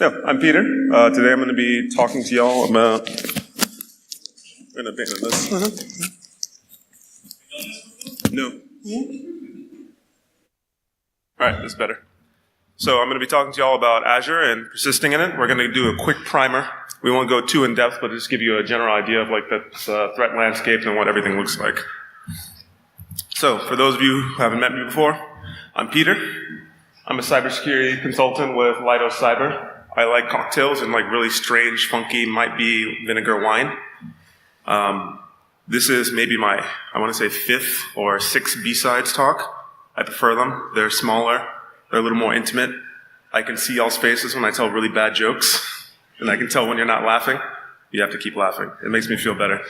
Yeah, I'm Peter. Today I'm going to be talking to y'all about. I'm going to abandon this. No. All right, that's better. So I'm going to be talking to y'all about Azure and persisting in it. We're going to do a quick primer. We won't go too in depth, but just give you a general idea of like the threat landscape and what everything looks like. So for those of you who haven't met me before, I'm Peter. I'm a cybersecurity consultant with Lido Cyber. I like cocktails and like really strange, funky, might be vinegar wine. This is maybe my, I want to say 5th or 6th BSides talk. I prefer them. They're smaller. They're a little more intimate. I can see y'all's faces when I tell really bad jokes. And I can tell when you're not laughing. You have to keep laughing. It makes me feel better.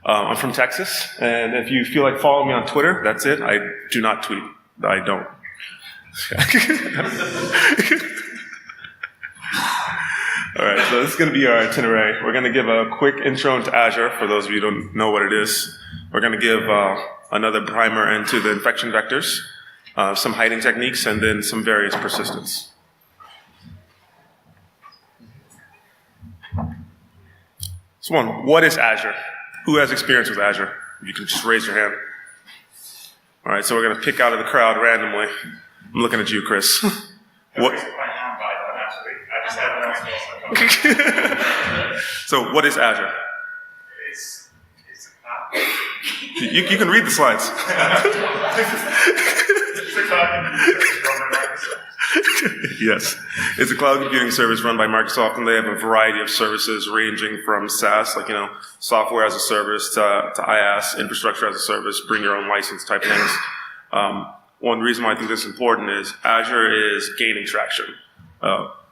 I'm from Texas. And if you feel like following me on Twitter, that's it. I do not tweet. I don't. All right, so this is going to be our itinerary. We're going to give a quick intro into Azure, for those of you who don't know what it is. We're going to give another primer into the infection vectors, some hiding techniques, and then some various persistence. So what is Azure? Who has experience with Azure? You can just raise your hand. All right, so we're going to pick out of the crowd randomly. I'm looking at you, Chris. What? So what is Azure? It's a cloud. You can read the slides. Yes. It's a cloud computing service run by Microsoft, and they have a variety of services ranging from SaaS, like, software as a service, to IaaS, infrastructure as a service, bring your own license type things. One reason why I think this is important is Azure is gaining traction.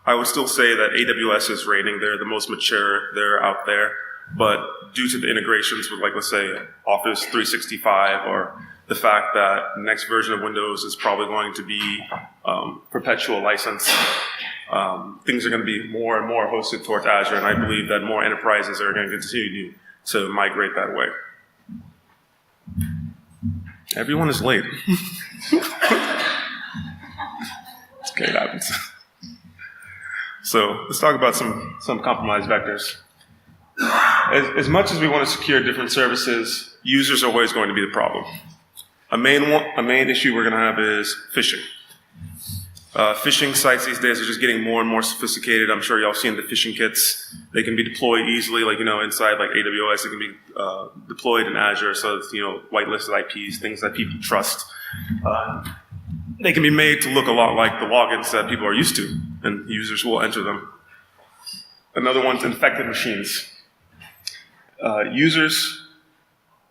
I would still say that AWS is reigning. They're the most mature. They're out there. But due to the integrations with, like, let's say, Office 365, or the fact that the next version of Windows is probably going to be perpetual license, things are going to be more and more hosted towards Azure, and I believe that more enterprises are going to continue to migrate that way. Everyone is late. Okay, it happens. So let's talk about some compromised vectors. As much as we want to secure different services, users are always going to be the problem. A main issue we're going to have is phishing. Phishing sites these days are just getting more and more sophisticated. I'm sure y'all seen the phishing kits. They can be deployed easily, like, inside like AWS. It can be deployed in Azure, so it's, whitelisted IPs, things that people trust. They can be made to look a lot like the logins that people are used to, and users will enter them. Another one's infected machines. Users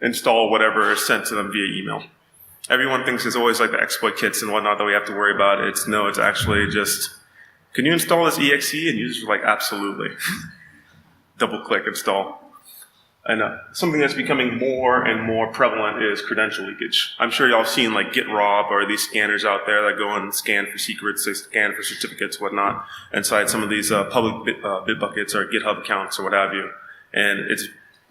install whatever is sent to them via email. Everyone thinks it's always like the exploit kits and whatnot that we have to worry about. It's actually just, can you install this exe? And users are like, absolutely. Double click, install. And something that's becoming more and more prevalent is credential leakage. I'm sure y'all have seen like GitRob or these scanners out there that go and scan for secrets, they scan for certificates, whatnot, inside some of these public Bitbuckets or GitHub accounts or what have you. And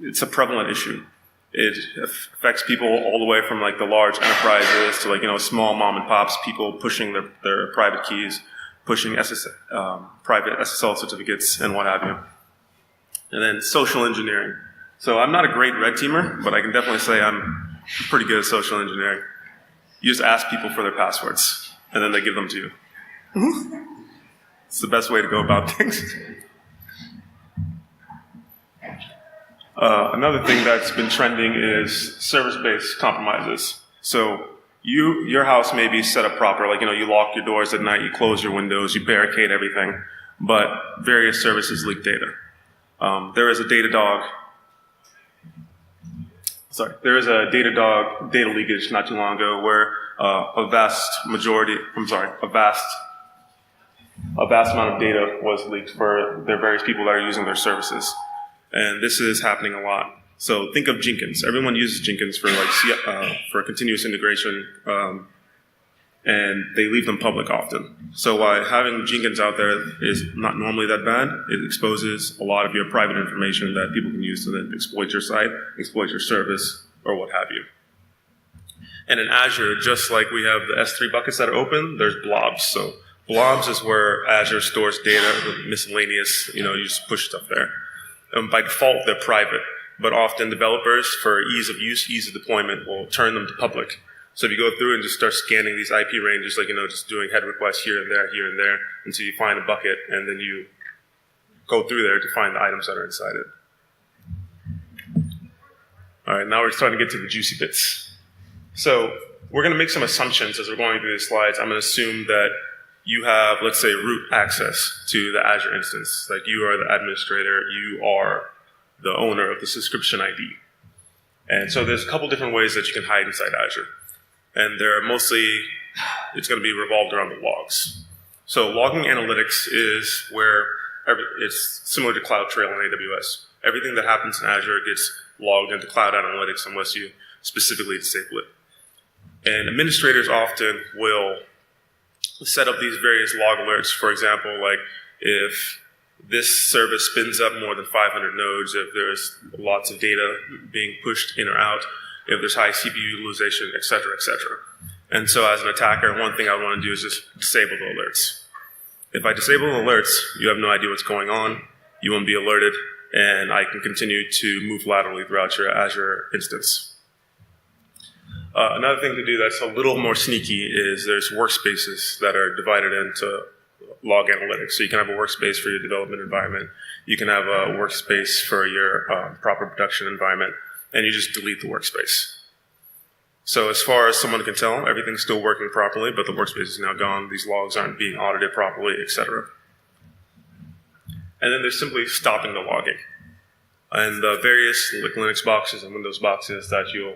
it's a prevalent issue. It affects people all the way from like the large enterprises to like, small mom and pops, people pushing their private keys, pushing private SSL certificates and what have you. And then social engineering. So I'm not a great red teamer, but I can definitely say I'm pretty good at social engineering. You just ask people for their passwords, and then they give them to you. It's the best way to go about things. Another thing that's been trending is service-based compromises. So your house may be set up proper, like, you lock your doors at night, you close your windows, you barricade everything, but various services leak data. There is a Datadog data leakage not too long ago where a vast amount of data was leaked for the various people that are using their services. And this is happening a lot. So think of Jenkins. Everyone uses Jenkins for for continuous integration, and they leave them public often. So while having Jenkins out there is not normally that bad, it exposes a lot of your private information that people can use to then exploit your site, exploit your service, or what have you. And in Azure, just like we have the S3 buckets that are open, there's blobs. So Blobs is where Azure stores data, the miscellaneous, you just push stuff there. By default, they're private, but often developers, for ease of use, ease of deployment, will turn them to public. So if you go through and just start scanning these IP ranges, like, just doing head requests here and there, until you find a bucket, and then you go through there to find the items that are inside it. All right, now we're starting to get to the juicy bits. So we're going to make some assumptions as we're going through these slides. I'm going to assume that you have, let's say, root access to the Azure instance. Like, you are the administrator, you are the owner of the subscription ID. And so there's a couple different ways that you can hide inside Azure. And they're mostly, it's going to be revolved around the logs. So logging analytics is where it's similar to CloudTrail on AWS. Everything that happens in Azure gets logged into Cloud Analytics unless you specifically disable it. And administrators often will set up these various log alerts. For example, like if this service spins up more than 500 nodes, if there's lots of data being pushed in or out, if there's high CPU utilization, et cetera, et cetera. And so as an attacker, one thing I want to do is just disable the alerts. If I disable the alerts, you have no idea what's going on, you won't be alerted, and I can continue to move laterally throughout your Azure instance. Another thing to do that's a little more sneaky is there's workspaces that are divided into log analytics. So you can have a workspace for your development environment. You can have a workspace for your proper production environment, and you just delete the workspace. So as far as someone can tell, everything's still working properly, but the workspace is now gone. These logs aren't being audited properly, etc. And then there's simply stopping the logging. And the various Linux boxes and Windows boxes that you'll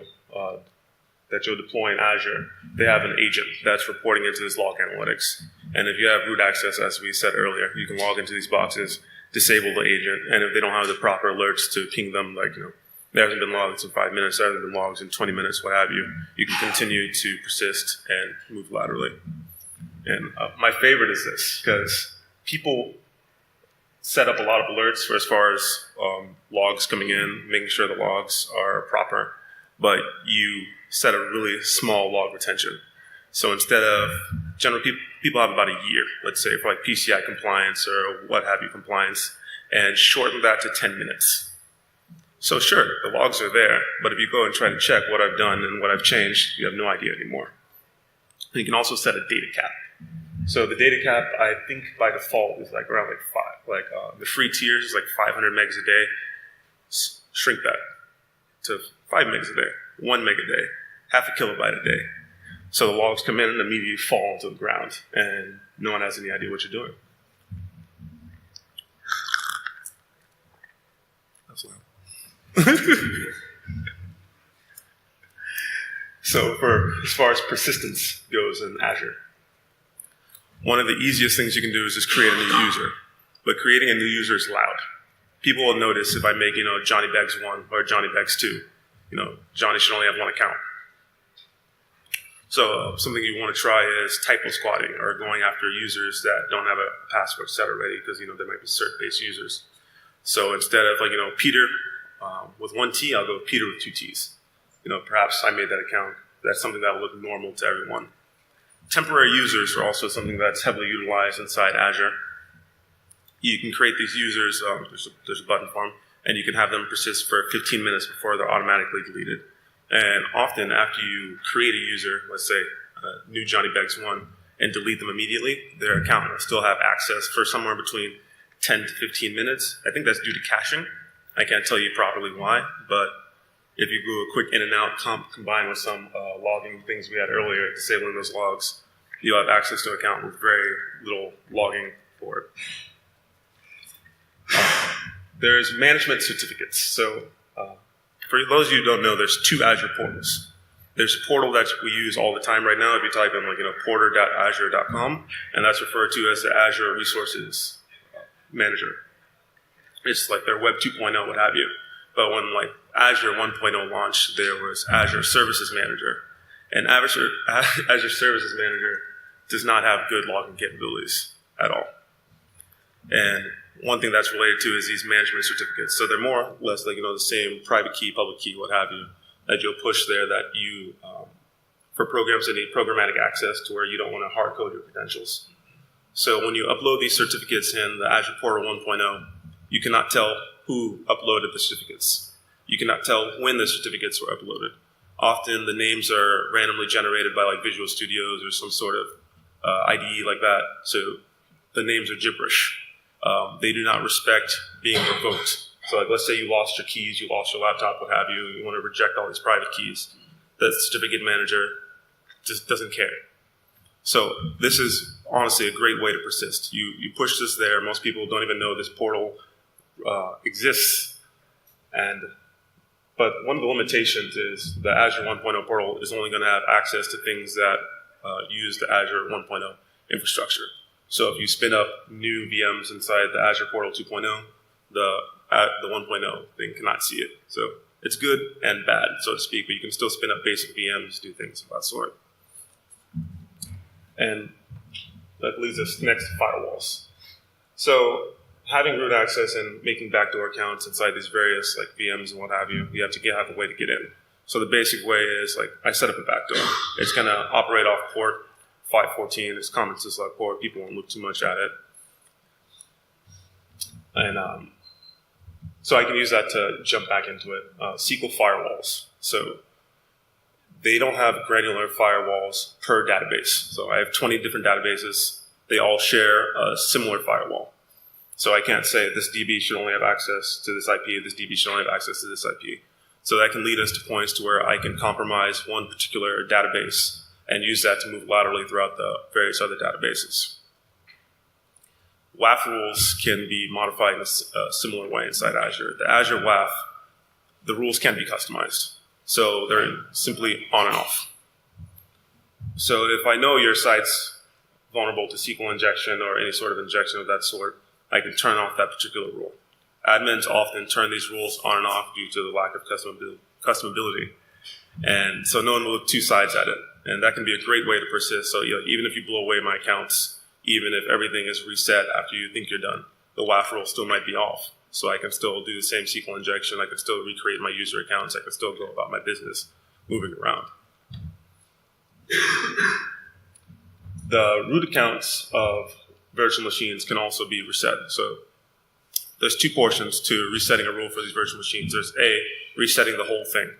deploy in Azure, they have an agent that's reporting into this log analytics. And if you have root access, as we said earlier, you can log into these boxes, disable the agent, and if they don't have the proper alerts to ping them, like, there hasn't been logs in 5 minutes, there hasn't been logs in 20 minutes, what have you, you can continue to persist and move laterally. And my favorite is this, because people set up a lot of alerts for as far as logs coming in, making sure the logs are proper, but you set a really small log retention. So instead of, generally people have about a year, let's say, for like PCI compliance or what have you compliance, and shorten that to 10 minutes. So sure, the logs are there, but if you go and try to check what I've done and what I've changed, you have no idea anymore. And you can also set a data cap. So the data cap, I think by default, is like around like 5. The free tiers is like 500 megs a day. Shrink that to 5 megs a day, 1 meg a day, half a kilobyte a day. So the logs come in and immediately fall into the ground, and no one has any idea what you're doing. That's loud. So as far as persistence goes in Azure, one of the easiest things you can do is just create a new user. But creating a new user is loud. People will notice if I make, Johnny Beggs 1 or Johnny Beggs 2. Johnny should only have one account. So something you want to try is typo squatting, or going after users that don't have a password set already, because they might be cert-based users. So instead of Peter with 1 T, I'll go Peter with 2 T's. Perhaps I made that account. That's something that will look normal to everyone. Temporary users are also something that's heavily utilized inside Azure. You can create these users, there's a button for them, and you can have them persist for 15 minutes before they're automatically deleted. And often after you create a user, let's say new Johnny Beggs 1, and delete them immediately, their account will still have access for somewhere between 10 to 15 minutes. I think that's due to caching. I can't tell you properly why, but if you do a quick in and out combined with some logging things we had earlier, disabling those logs, you'll have access to an account with very little logging for it. There's management certificates. So for those of you who don't know, there's 2 Azure portals. There's a portal that we use all the time right now. If you type in porter.azure.com, and that's referred to as the Azure Resources Manager. It's like their Web 2.0, what have you. But when Azure 1.0 launched, there was Azure Services Manager. And Azure Services Manager does not have good logging capabilities at all. And one thing that's related to is these management certificates. So they're more or less the same private key, public key, what have you, that you'll push there that you, for programs that need programmatic access to where you don't want to hard code your credentials. So when you upload these certificates in the Azure Portal 1.0, you cannot tell who uploaded the certificates. You cannot tell when the certificates were uploaded. Often the names are randomly generated by like Visual Studios or some sort of IDE like that. So the names are gibberish. They do not respect being revoked. So like, let's say you lost your keys, you lost your laptop, what have you, and you want to reject all these private keys. The certificate manager just doesn't care. So this is honestly a great way to persist. You push this there. Most people don't even know this portal exists. But one of the limitations is the Azure 1.0 portal is only going to have access to things that use the Azure 1.0 infrastructure. So if you spin up new VMs inside the Azure portal 2.0, the 1.0 thing cannot see it. So it's good and bad, so to speak, but you can still spin up basic VMs, do things of that sort. And that leads us next to firewalls. So having root access and making backdoor accounts inside these various like VMs and what have you, you have to have a way to get in. So the basic way is like I set up a backdoor. It's going to operate off port 514. It's common syslog port. People won't look too much at it. And so I can use that to jump back into it. SQL firewalls. So they don't have granular firewalls per database. So I have 20 different databases. They all share a similar firewall. So I can't say this DB should only have access to this IP, this DB should only have access to this IP. So that can lead us to points to where I can compromise one particular database and use that to move laterally throughout the various other databases. WAF rules can be modified in a similar way inside Azure. The Azure WAF, the rules can be customized. So they're simply on and off. So if I know your site's vulnerable to SQL injection or any sort of injection of that sort, I can turn off that particular rule. Admins often turn these rules on and off due to the lack of customability. And so no one will look two sides at it. And that can be a great way to persist. So even if you blow away my accounts, even if everything is reset after you think you're done, the WAF rule still might be off. So I can still do the same SQL injection. I can still recreate my user accounts. I can still go about my business moving around. The root accounts of virtual machines can also be reset. So there's two portions to resetting a rule for these virtual machines. There's resetting the whole thing.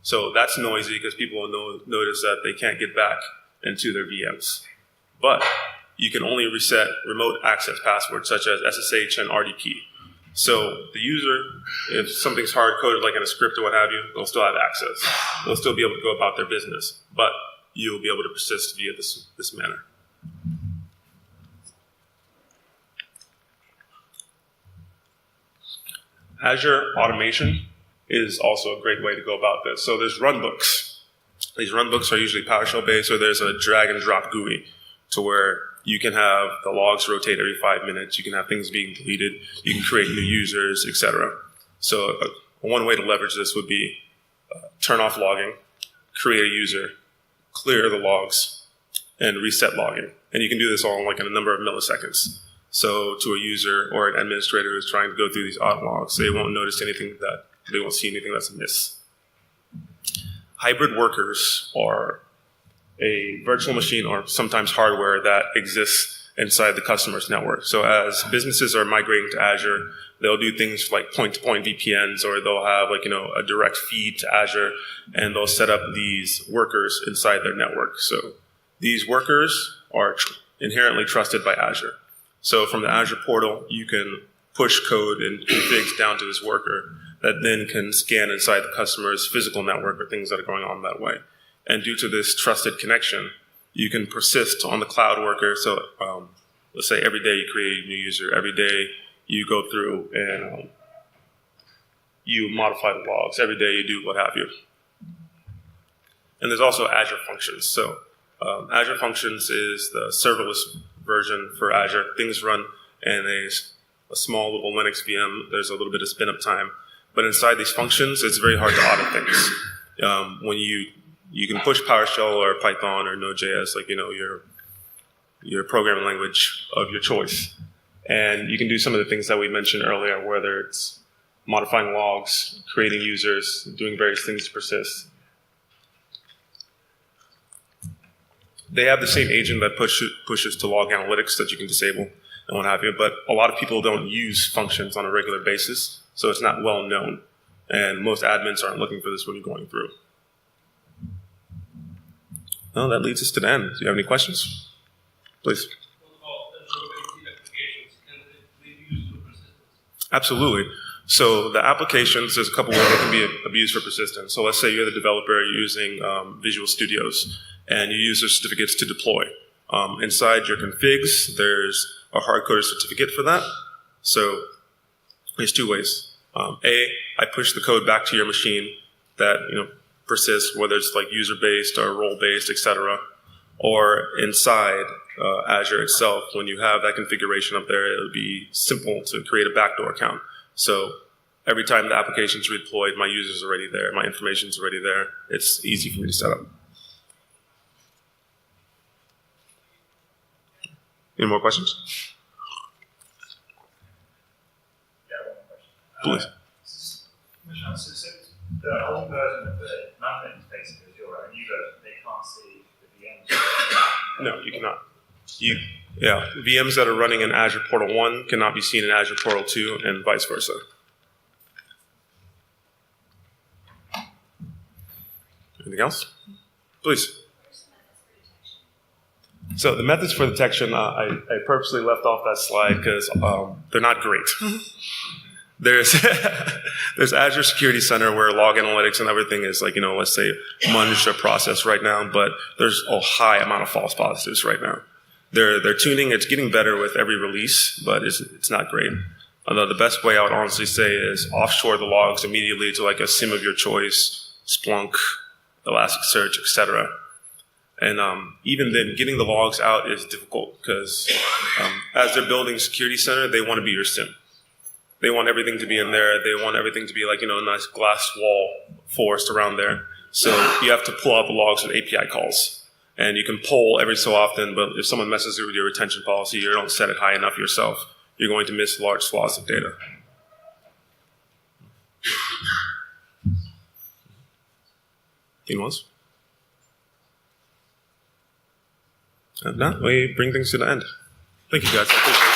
So that's noisy because people will notice that they can't get back into their VMs. But you can only reset remote access passwords such as SSH and RDP. So the user, if something's hard-coded like in a script or what have you, they'll still have access. They'll still be able to go about their business, but you'll be able to persist via this manner. Azure automation is also a great way to go about this. So there's runbooks. These runbooks are usually PowerShell-based, or there's a drag-and-drop GUI to where you can have the logs rotate every 5 minutes. You can have things being deleted. You can create new users, etc. So one way to leverage this would be turn off logging, create a user, clear the logs, and reset logging. And you can do this all in like in a number of milliseconds. So to a user or an administrator who's trying to go through these odd logs, they won't notice anything they won't see anything that's amiss. Hybrid workers are a virtual machine or sometimes hardware that exists inside the customer's network. So as businesses are migrating to Azure, they'll do things like point-to-point VPNs, or they'll have a direct feed to Azure, and they'll set up these workers inside their network. So these workers are inherently trusted by Azure. So from the Azure portal, you can push code and configs down to this worker that then can scan inside the customer's physical network or things that are going on that way. And due to this trusted connection, you can persist on the cloud worker. So let's say every day you create a new user. Every day you go through and you modify the logs. Every day you do what have you. And there's also Azure Functions. So Azure Functions is the serverless version for Azure. Things run in a small little Linux VM. There's a little bit of spin-up time. But inside these functions, it's very hard to audit things. When you can push PowerShell or Python or Node.js, your programming language of your choice. And you can do some of the things that we mentioned earlier, whether it's modifying logs, creating users, doing various things to persist. they have the same agent that pushes to log analytics that you can disable and what have you, but a lot of people don't use functions on a regular basis, so it's not well known. And most admins aren't looking for this when you're going through. Well, that leads us to the end. Do you have any questions? Please. Absolutely. So the applications, there's a couple ways that can be abused for persistence. So let's say you're the developer, you're using Visual Studios, and you use their certificates to deploy. Inside your configs, there's a hard-coded certificate for that. So there's two ways. I push the code back to your machine that persists, whether it's like user-based or role-based, etc. Or inside Azure itself, when you have that configuration up there, it would be simple to create a backdoor account. So every time the application is redeployed, my user's already there, my information's already there. It's easy for me to set up. Any more questions? Yeah, one question. Please. So the old version of the management interface of Azure and new version, they can't see the VMs. No, you cannot. VMs that are running in Azure Portal 1 cannot be seen in Azure Portal 2 and vice versa. Anything else? Please. So the methods for detection, I purposely left off that slide because they're not great. There's Azure Security Center where log analytics and everything is like, let's say munged or processed right now, but there's a high amount of false positives right now. They're tuning, it's getting better with every release, but it's not great. Although the best way I would honestly say is offshore the logs immediately to like a SIEM of your choice, Splunk, Elasticsearch, etc. And even then, getting the logs out is difficult because as they're building Security Center, they want to be your SIEM. They want everything to be in there. They want everything to be like, a nice glass wall forest around there. So you have to pull out the logs with API calls. And you can poll every so often, but if someone messes with your retention policy, you don't set it high enough yourself, you're going to miss large swaths of data. Anyone else? If not, we bring things to the end. Thank you, guys. I appreciate it.